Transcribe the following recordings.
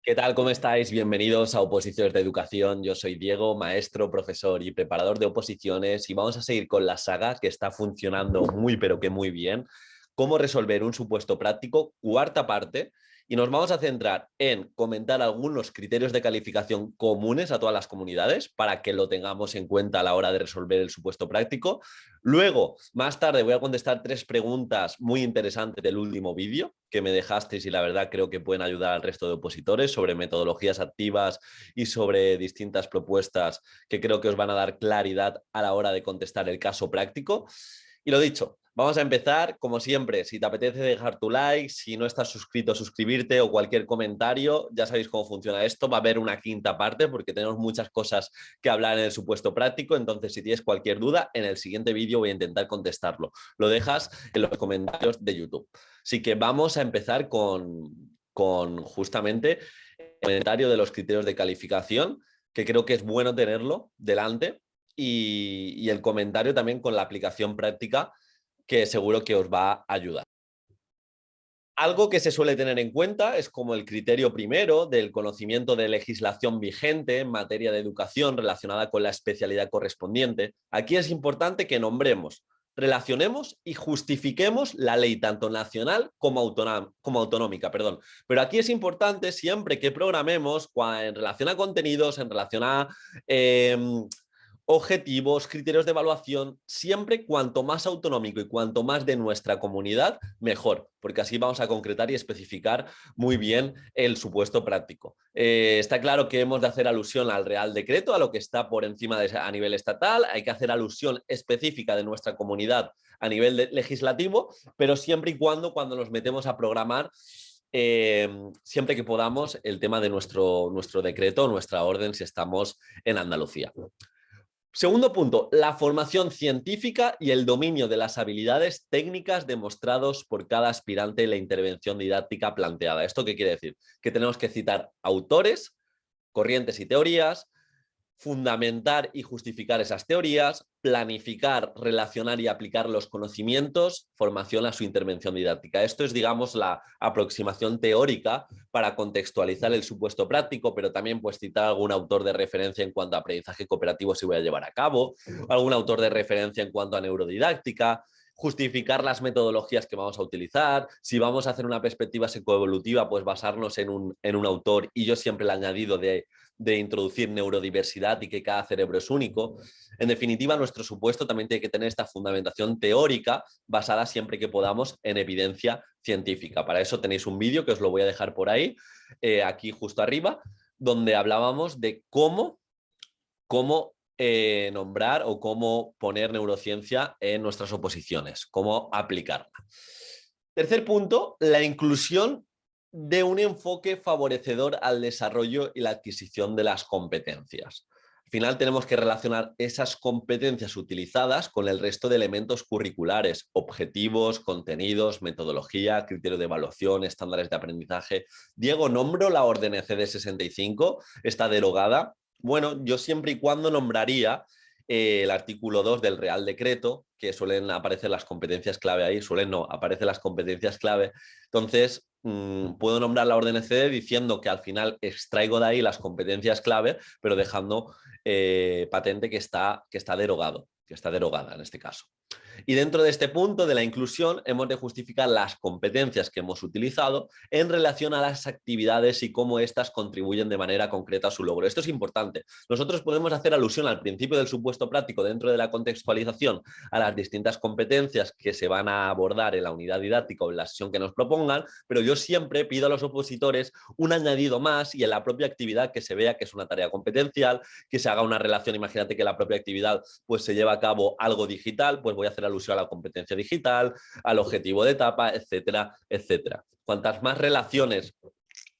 ¿Qué tal? ¿Cómo estáis? Bienvenidos a Oposiciones de Educación. Yo soy Diego, maestro, profesor y preparador de oposiciones y vamos a seguir con la saga que está funcionando muy pero que muy bien. Cómo resolver un supuesto práctico, cuarta parte, y nos vamos a centrar en comentar algunos criterios de calificación comunes a todas las comunidades para que lo tengamos en cuenta a la hora de resolver el supuesto práctico. Luego, más tarde, voy a contestar 3 preguntas muy interesantes del último vídeo que me dejasteis y la verdad creo que pueden ayudar al resto de opositores sobre metodologías activas y sobre distintas propuestas que creo que os van a dar claridad a la hora de contestar el caso práctico. Y lo dicho, vamos a empezar, como siempre, si te apetece dejar tu like, si no estás suscrito, suscribirte o cualquier comentario, ya sabéis cómo funciona esto, va a haber una quinta parte porque tenemos muchas cosas que hablar en el supuesto práctico, entonces si tienes cualquier duda, en el siguiente vídeo voy a intentar contestarlo. Lo dejas en los comentarios de YouTube. Así que vamos a empezar con justamente el comentario de los criterios de calificación, que creo que es bueno tenerlo delante y el comentario también con la aplicación práctica que seguro que os va a ayudar. Algo que se suele tener en cuenta es como el criterio primero del conocimiento de legislación vigente en materia de educación relacionada con la especialidad correspondiente. Aquí es importante que nombremos, relacionemos y justifiquemos la ley tanto nacional como autonómica. Pero aquí es importante siempre que programemos en relación a contenidos, en relación a objetivos, criterios de evaluación, siempre cuanto más autonómico y cuanto más de nuestra comunidad, mejor, porque así vamos a concretar y especificar muy bien el supuesto práctico. Está claro que hemos de hacer alusión al Real Decreto, a lo que está por encima a nivel estatal, hay que hacer alusión específica de nuestra comunidad a nivel legislativo, pero siempre y cuando nos metemos a programar siempre que podamos el tema de nuestro decreto, nuestra orden, si estamos en Andalucía. Segundo punto, la formación científica y el dominio de las habilidades técnicas demostrados por cada aspirante en la intervención didáctica planteada. ¿Esto qué quiere decir? Que tenemos que citar autores, corrientes y teorías, fundamentar y justificar esas teorías, planificar, relacionar y aplicar los conocimientos, formación a su intervención didáctica. Esto es, digamos, la aproximación teórica para contextualizar el supuesto práctico, pero también pues citar algún autor de referencia en cuanto a aprendizaje cooperativo si voy a llevar a cabo, algún autor de referencia en cuanto a neurodidáctica, justificar las metodologías que vamos a utilizar, si vamos a hacer una perspectiva psicoevolutiva, pues basarnos en un autor, y yo siempre el añadido de introducir neurodiversidad y que cada cerebro es único. En definitiva, nuestro supuesto también tiene que tener esta fundamentación teórica basada siempre que podamos en evidencia científica. Para eso tenéis un vídeo que os lo voy a dejar por ahí, aquí justo arriba, donde hablábamos de cómo nombrar o cómo poner neurociencia en nuestras oposiciones, cómo aplicarla. Tercer punto, la inclusión de un enfoque favorecedor al desarrollo y la adquisición de las competencias. Al final tenemos que relacionar esas competencias utilizadas con el resto de elementos curriculares, objetivos, contenidos, metodología, criterio de evaluación, estándares de aprendizaje. Diego, nombro la orden ECD 65, está derogada. Bueno, yo siempre y cuando nombraría el artículo 2 del Real Decreto, que suelen aparecer las competencias clave ahí, aparecen las competencias clave. Entonces, puedo nombrar la orden ECD diciendo que al final extraigo de ahí las competencias clave, pero dejando patente que está derogado, que está derogada en este caso. Y dentro de este punto de la inclusión hemos de justificar las competencias que hemos utilizado en relación a las actividades y cómo éstas contribuyen de manera concreta a su logro. Esto es importante. Nosotros podemos hacer alusión al principio del supuesto práctico dentro de la contextualización a las distintas competencias que se van a abordar en la unidad didáctica o en la sesión que nos propongan, pero yo siempre pido a los opositores un añadido más y en la propia actividad que se vea que es una tarea competencial, que se haga una relación. Imagínate que la propia actividad pues se lleva a cabo algo digital, pues voy a hacer alusión a la competencia digital, al objetivo de etapa, etcétera, etcétera. Cuantas más relaciones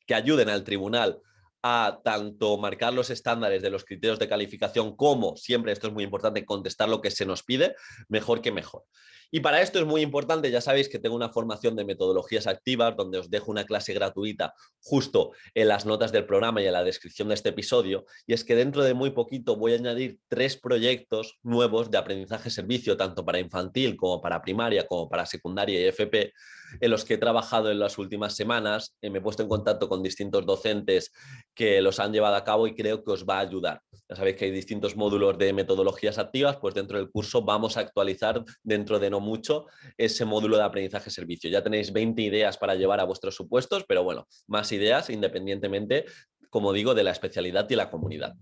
que ayuden al tribunal a tanto marcar los estándares de los criterios de calificación como, siempre esto es muy importante, contestar lo que se nos pide, mejor que mejor. Y para esto es muy importante, ya sabéis que tengo una formación de metodologías activas donde os dejo una clase gratuita justo en las notas del programa y en la descripción de este episodio, y es que dentro de muy poquito voy a añadir 3 proyectos nuevos de aprendizaje-servicio, tanto para infantil como para primaria, como para secundaria y FP, en los que he trabajado en las últimas semanas. Me he puesto en contacto con distintos docentes que los han llevado a cabo y creo que os va a ayudar. Ya sabéis que hay distintos módulos de metodologías activas, pues dentro del curso vamos a actualizar dentro de no mucho ese módulo de aprendizaje-servicio. Ya tenéis 20 ideas para llevar a vuestros supuestos, pero bueno, más ideas independientemente, como digo, de la especialidad y la comunidad.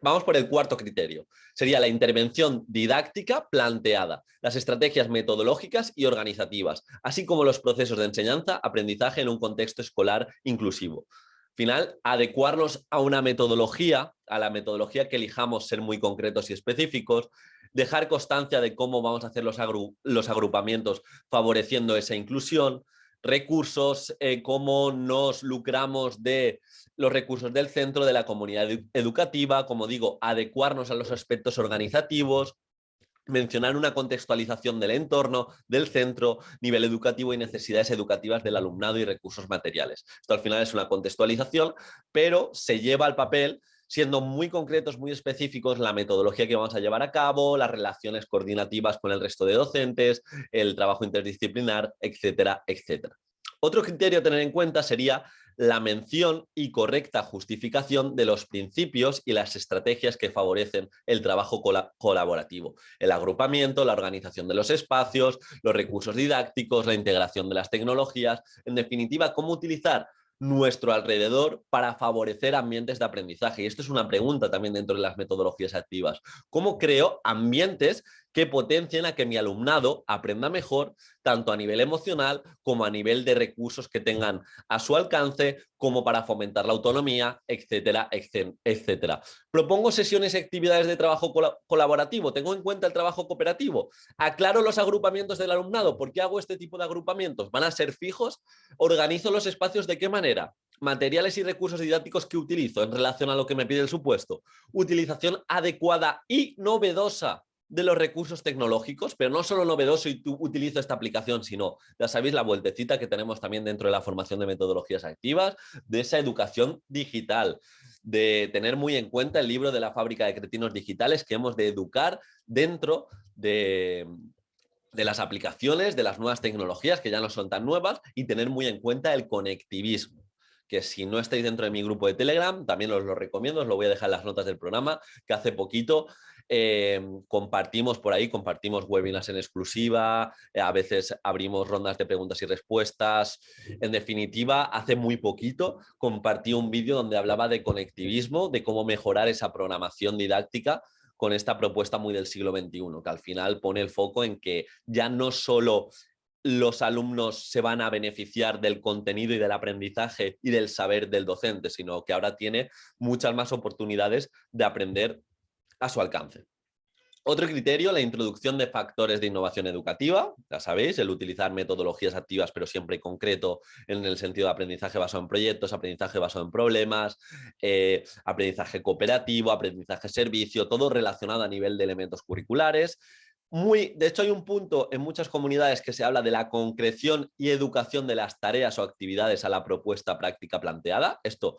Vamos por el cuarto criterio. Sería la intervención didáctica planteada, las estrategias metodológicas y organizativas, así como los procesos de enseñanza, aprendizaje en un contexto escolar inclusivo. Al final, adecuarnos a una metodología, a la metodología que elijamos, ser muy concretos y específicos, dejar constancia de cómo vamos a hacer los agrupamientos favoreciendo esa inclusión, recursos, cómo nos lucramos de los recursos del centro, de la comunidad educativa, como digo, adecuarnos a los aspectos organizativos, mencionar una contextualización del entorno, del centro, nivel educativo y necesidades educativas del alumnado y recursos materiales. Esto al final es una contextualización, pero se lleva al papel siendo muy concretos, muy específicos, la metodología que vamos a llevar a cabo, las relaciones coordinativas con el resto de docentes, el trabajo interdisciplinar, etcétera, etcétera. Otro criterio a tener en cuenta sería la mención y correcta justificación de los principios y las estrategias que favorecen el trabajo colaborativo, el agrupamiento, la organización de los espacios, los recursos didácticos, la integración de las tecnologías, en definitiva, cómo utilizar nuestro alrededor para favorecer ambientes de aprendizaje. Y esto es una pregunta también dentro de las metodologías activas. ¿Cómo creo ambientes que potencien a que mi alumnado aprenda mejor, tanto a nivel emocional como a nivel de recursos que tengan a su alcance, como para fomentar la autonomía, etcétera, etcétera? Propongo sesiones y actividades de trabajo colaborativo, tengo en cuenta el trabajo cooperativo, aclaro los agrupamientos del alumnado. ¿Por qué hago este tipo de agrupamientos? ¿Van a ser fijos? ¿Organizo los espacios de qué manera? Materiales y recursos didácticos que utilizo en relación a lo que me pide el supuesto. Utilización adecuada y novedosa de los recursos tecnológicos, pero no solo novedoso y tú utilizo esta aplicación, sino, ya sabéis, la vueltecita que tenemos también dentro de la formación de metodologías activas, de esa educación digital, de tener muy en cuenta el libro de la fábrica de cretinos digitales, que hemos de educar dentro de las aplicaciones, de las nuevas tecnologías, que ya no son tan nuevas, y tener muy en cuenta el conectivismo, que si no estáis dentro de mi grupo de Telegram, también os lo recomiendo, os lo voy a dejar en las notas del programa, que hace poquito compartimos por ahí, compartimos webinars en exclusiva, a veces abrimos rondas de preguntas y respuestas. En definitiva, hace muy poquito compartí un vídeo donde hablaba de conectivismo, de cómo mejorar esa programación didáctica con esta propuesta muy del siglo XXI, que al final pone el foco en que ya no solo los alumnos se van a beneficiar del contenido y del aprendizaje y del saber del docente, sino que ahora tiene muchas más oportunidades de aprender a su alcance. Otro criterio, la introducción de factores de innovación educativa, ya sabéis, el utilizar metodologías activas, pero siempre concreto en el sentido de aprendizaje basado en proyectos, aprendizaje basado en problemas, aprendizaje cooperativo, aprendizaje servicio, todo relacionado a nivel de elementos curriculares. De hecho, hay un punto en muchas comunidades que se habla de la concreción y educación de las tareas o actividades a la propuesta práctica planteada. Esto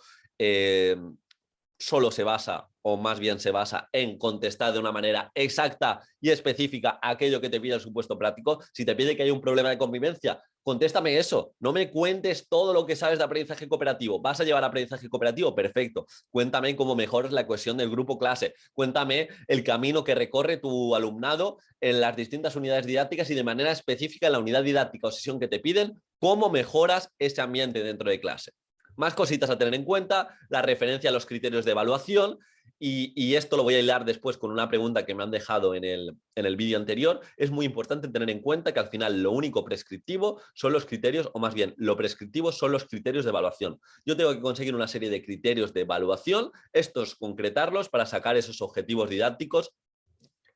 solo se basa, o más bien se basa en contestar de una manera exacta y específica aquello que te pide el supuesto práctico. Si te pide que hay un problema de convivencia, contéstame eso. No me cuentes todo lo que sabes de aprendizaje cooperativo. ¿Vas a llevar aprendizaje cooperativo? Perfecto. Cuéntame cómo mejoras la cohesión del grupo clase. Cuéntame el camino que recorre tu alumnado en las distintas unidades didácticas y de manera específica en la unidad didáctica o sesión que te piden, cómo mejoras ese ambiente dentro de clase. Más cositas a tener en cuenta, la referencia a los criterios de evaluación, y esto lo voy a hilar después con una pregunta que me han dejado en el vídeo anterior. Es muy importante tener en cuenta que al final lo único prescriptivo son los criterios, o más bien lo prescriptivo son los criterios de evaluación. Yo tengo que conseguir una serie de criterios de evaluación, estos concretarlos para sacar esos objetivos didácticos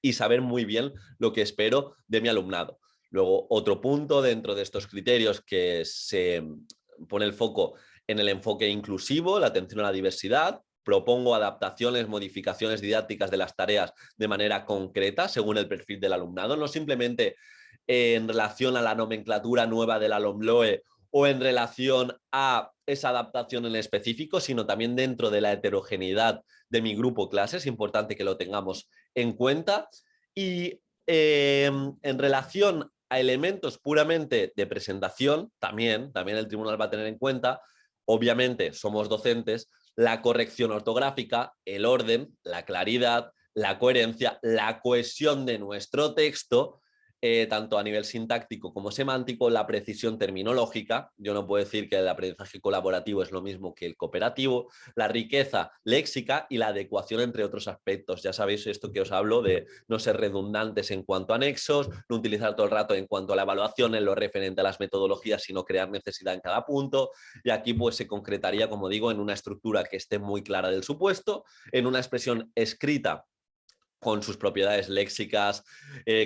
y saber muy bien lo que espero de mi alumnado. Luego, otro punto dentro de estos criterios que se pone el foco en el enfoque inclusivo, la atención a la diversidad, propongo adaptaciones, modificaciones didácticas de las tareas de manera concreta según el perfil del alumnado, no simplemente en relación a la nomenclatura nueva de la LOMLOE o en relación a esa adaptación en específico, sino también dentro de la heterogeneidad de mi grupo clase. Es importante que lo tengamos en cuenta. Y en relación a elementos puramente de presentación, también el tribunal va a tener en cuenta, obviamente somos docentes, la corrección ortográfica, el orden, la claridad, la coherencia, la cohesión de nuestro texto, tanto a nivel sintáctico como semántico, la precisión terminológica. Yo no puedo decir que el aprendizaje colaborativo es lo mismo que el cooperativo, la riqueza léxica y la adecuación entre otros aspectos. Ya sabéis esto que os hablo de no ser redundantes en cuanto a nexos, no utilizar todo el rato en cuanto a la evaluación en lo referente a las metodologías, sino crear necesidad en cada punto. Y aquí pues se concretaría, como digo, en una estructura que esté muy clara del supuesto, en una expresión escrita con sus propiedades léxicas,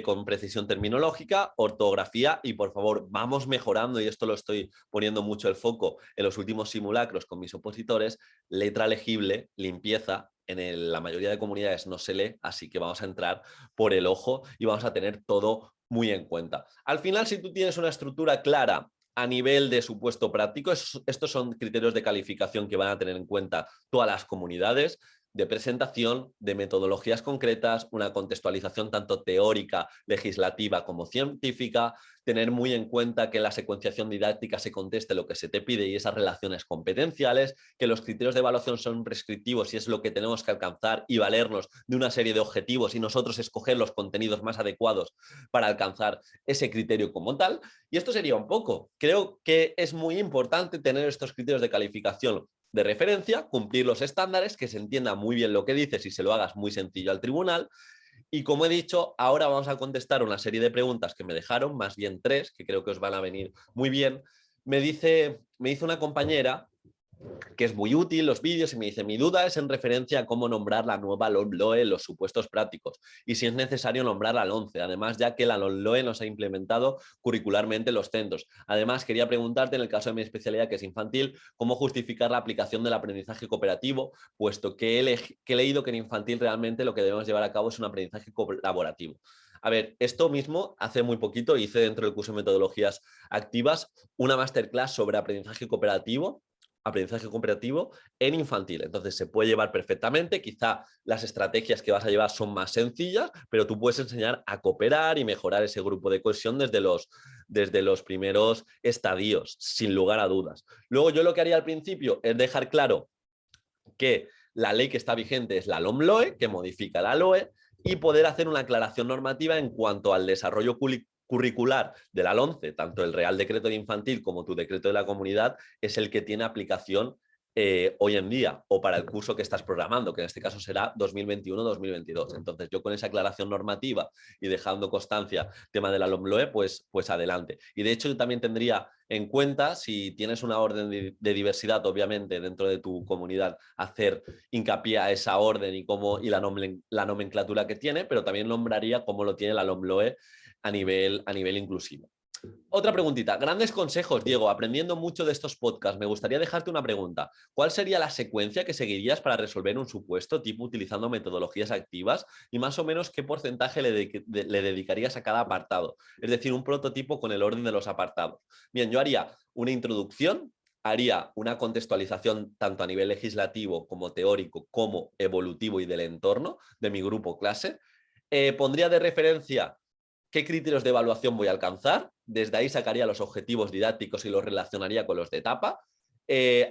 con precisión terminológica, ortografía y por favor vamos mejorando, y esto lo estoy poniendo mucho el foco en los últimos simulacros con mis opositores, letra legible, limpieza. La mayoría de comunidades no se lee, así que vamos a entrar por el ojo y vamos a tener todo muy en cuenta. Al final, si tú tienes una estructura clara a nivel de supuesto práctico, estos son criterios de calificación que van a tener en cuenta todas las comunidades, de presentación, de metodologías concretas, una contextualización tanto teórica, legislativa como científica, tener muy en cuenta que en la secuenciación didáctica se conteste lo que se te pide y esas relaciones competenciales, que los criterios de evaluación son prescriptivos y es lo que tenemos que alcanzar y valernos de una serie de objetivos y nosotros escoger los contenidos más adecuados para alcanzar ese criterio como tal. Y esto sería un poco. Creo que es muy importante tener estos criterios de calificación de referencia, cumplir los estándares, que se entienda muy bien lo que dices y se lo hagas muy sencillo al tribunal. Y como he dicho, ahora vamos a contestar una serie de preguntas que me dejaron, más bien 3, que creo que os van a venir muy bien. Me hizo una compañera que es muy útil los vídeos y me dice, mi duda es en referencia a cómo nombrar la nueva LOMLOE en los supuestos prácticos y si es necesario nombrar al 11, además ya que la LOMLOE nos ha implementado curricularmente los centros. Además, quería preguntarte, en el caso de mi especialidad, que es infantil, cómo justificar la aplicación del aprendizaje cooperativo, puesto que he leído que en infantil realmente lo que debemos llevar a cabo es un aprendizaje colaborativo. A ver, esto mismo hace muy poquito hice dentro del curso de metodologías activas una masterclass sobre aprendizaje cooperativo en infantil. Entonces se puede llevar perfectamente, quizá las estrategias que vas a llevar son más sencillas, pero tú puedes enseñar a cooperar y mejorar ese grupo de cohesión desde los primeros estadios, sin lugar a dudas. Luego yo lo que haría al principio es dejar claro que la ley que está vigente es la LOMLOE, que modifica la LOE, y poder hacer una aclaración normativa en cuanto al desarrollo curricular de la LOMCE, tanto el Real Decreto de Infantil como tu decreto de la comunidad, es el que tiene aplicación hoy en día o para el curso que estás programando, que en este caso será 2021-2022. Entonces yo con esa aclaración normativa y dejando constancia tema de la LOMLOE, pues adelante. Y de hecho yo también tendría en cuenta, si tienes una orden de diversidad, obviamente dentro de tu comunidad, hacer hincapié a esa orden y la nomenclatura que tiene, pero también nombraría cómo lo tiene la LOMLOE a nivel inclusivo. Otra preguntita. Grandes consejos, Diego. Aprendiendo mucho de estos podcasts, me gustaría dejarte una pregunta. ¿Cuál sería la secuencia que seguirías para resolver un supuesto tipo utilizando metodologías activas y más o menos qué porcentaje le dedicarías a cada apartado? Es decir, un prototipo con el orden de los apartados. Bien, yo haría una introducción, haría una contextualización tanto a nivel legislativo como teórico como evolutivo y del entorno de mi grupo clase. Pondría de referencia qué criterios de evaluación voy a alcanzar. Desde ahí sacaría los objetivos didácticos y los relacionaría con los de etapa.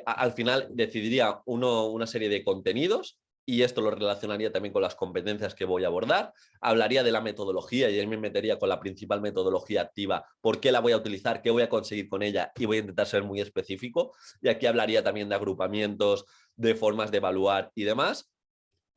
Al final decidiría una serie de contenidos y esto lo relacionaría también con las competencias que voy a abordar. Hablaría de la metodología y ahí me metería con la principal metodología activa, por qué la voy a utilizar, qué voy a conseguir con ella y voy a intentar ser muy específico. Y aquí hablaría también de agrupamientos, de formas de evaluar y demás.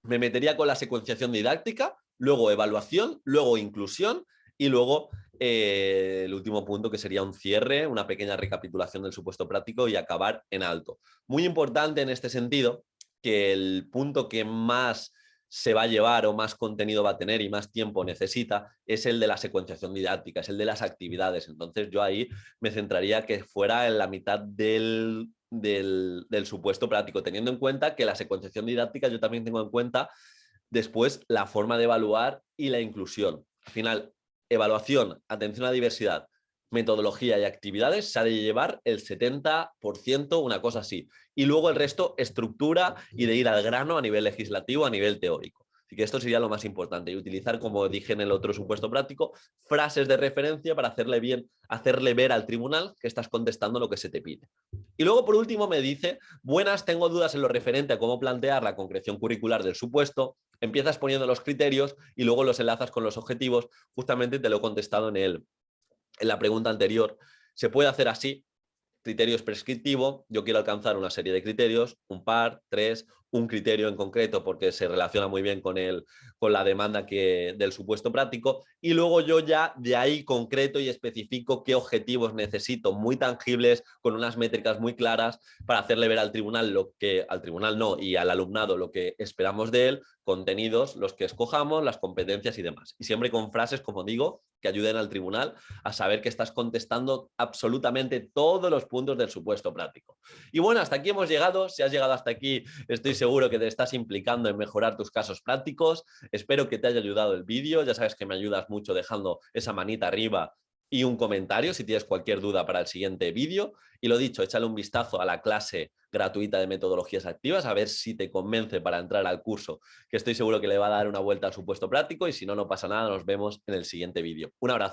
Me metería con la secuenciación didáctica, luego evaluación, luego inclusión y luego el último punto que sería un cierre, una pequeña recapitulación del supuesto práctico y acabar en alto. Muy importante en este sentido que el punto que más se va a llevar o más contenido va a tener y más tiempo necesita es el de la secuenciación didáctica, es el de las actividades. Entonces yo ahí me centraría que fuera en la mitad del del supuesto práctico, teniendo en cuenta que la secuenciación didáctica yo también tengo en cuenta después la forma de evaluar y la inclusión. Al final, evaluación, atención a la diversidad, metodología y actividades se ha de llevar el 70%, una cosa así. Y luego el resto, estructura y de ir al grano a nivel legislativo, a nivel teórico. Así que esto sería lo más importante. Y utilizar, como dije en el otro supuesto práctico, frases de referencia para hacerle ver al tribunal que estás contestando lo que se te pide. Y luego, por último, me dice, buenas, tengo dudas en lo referente a cómo plantear la concreción curricular del supuesto. Empiezas poniendo los criterios y luego los enlazas con los objetivos. Justamente te lo he contestado en la pregunta anterior. Se puede hacer así. Criterios prescriptivo, yo quiero alcanzar una serie de criterios, un par, tres, un criterio en concreto porque se relaciona muy bien con la demanda del supuesto práctico, y luego yo ya de ahí concreto y especifico qué objetivos necesito muy tangibles, con unas métricas muy claras para hacerle ver al tribunal al tribunal no, y al alumnado lo que esperamos de él, contenidos, los que escojamos, las competencias y demás. Y siempre con frases, como digo, que ayuden al tribunal a saber que estás contestando absolutamente todos los puntos del supuesto práctico. Y bueno, hasta aquí hemos llegado. Si has llegado hasta aquí, estoy seguro que te estás implicando en mejorar tus casos prácticos. Espero que te haya ayudado el vídeo. Ya sabes que me ayudas mucho dejando esa manita arriba y un comentario si tienes cualquier duda para el siguiente vídeo. Y lo dicho, échale un vistazo a la clase gratuita de metodologías activas, a ver si te convence para entrar al curso, que estoy seguro que le va a dar una vuelta al supuesto práctico, y si no, no pasa nada, nos vemos en el siguiente vídeo. Un abrazo.